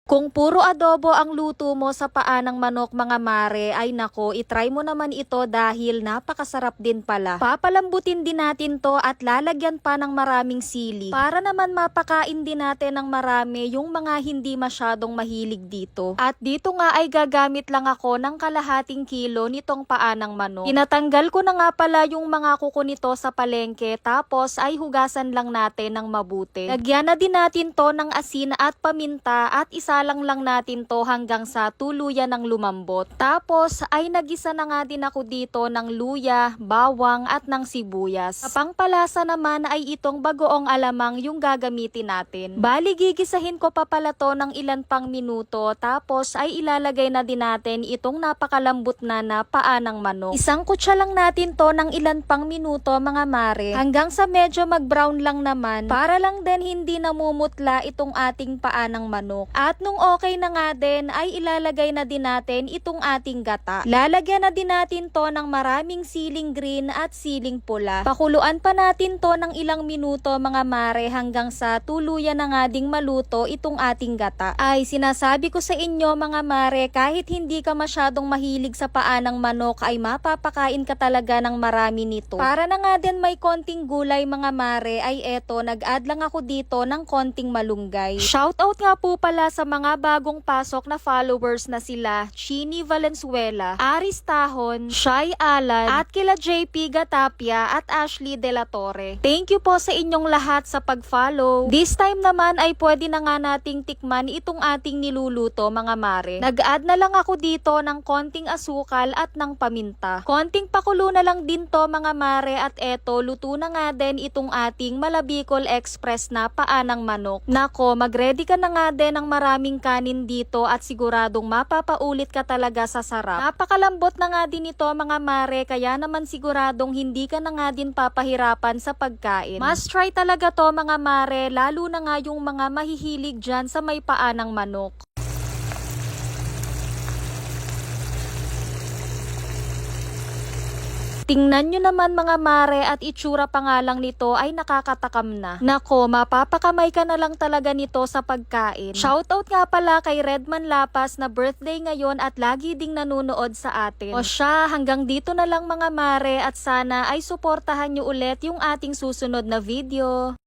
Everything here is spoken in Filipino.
Kung puro adobo ang luto mo sa paa ng manok mga mare, ay nako, itry mo naman ito dahil napakasarap din pala. Papalambutin din natin to at lalagyan pa ng maraming sili para naman mapakain din natin ng marami yung mga hindi masyadong mahilig dito. At dito nga ay gagamit lang ako ng kalahating kilo nitong paa ng manok. Tinatanggal ko na nga pala yung mga kuko nito sa palengke, tapos ay hugasan lang natin ng mabuti. Lagyan na din natin to ng asin at paminta at isa lang natin to hanggang sa tuluyan ng lumambot. Tapos ay nagisa na nga din ako dito ng luya, bawang at ng sibuyas. Sa pangpalasa naman ay itong bagoong alamang yung gagamitin natin. Bali gigisahin ko pa pala to ng ilan pang minuto, tapos ay ilalagay na din natin itong napakalambot na paa ng manok. Isang kutsa lang natin to ng ilan pang minuto mga mare, hanggang sa medyo mag-brown lang naman, para lang din hindi namumutla itong ating paa ng manok. At nung okay na nga din, ay ilalagay na din natin itong ating gata. Lalagyan na din natin to ng maraming siling green at siling pula. Pakuluan pa natin to ng ilang minuto mga mare, hanggang sa tuluyan na nga ding maluto itong ating gata. Ay sinasabi ko sa inyo mga mare, kahit hindi ka masyadong mahilig sa paa ng manok, ay mapapakain ka talaga ng marami nito. Para na nga din may konting gulay mga mare, ay eto, nag-add lang ako dito ng konting malunggay. Shoutout nga po pala sa mga bagong pasok na followers na sila Chini Valenzuela, Aris Tahon, Shai Alan, at kila JP Gatapia at Ashley De La Torre. Thank you po sa inyong lahat sa pag-follow. This time naman ay pwede na nga nating tikman itong ating niluluto mga mare. Nag-add na lang ako dito ng konting asukal at ng paminta. Konting pakulo na lang din to mga mare, at eto, luto na nga din itong ating Malabicol Express na paa ng manok. Nako, mag-ready ka na nga din ng maraming kanin dito at siguradong mapapaulit ka talaga sa sarap. Napakalambot na nga din ito mga mare, kaya naman siguradong hindi ka na nga din papahirapan sa pagkain. Must try talaga to mga mare, lalo na nga yung mga mahihilig dyan sa may paa ng manok. Tingnan nyo naman mga mare, at itsura pa nga lang nito ay nakakatakam na. Nako, mapapakamay ka na lang talaga nito sa pagkain. Shoutout nga pala kay Redman Lapas na birthday ngayon at lagi ding nanonood sa atin. O siya, hanggang dito na lang mga mare, at sana ay suportahan nyo ulit yung ating susunod na video.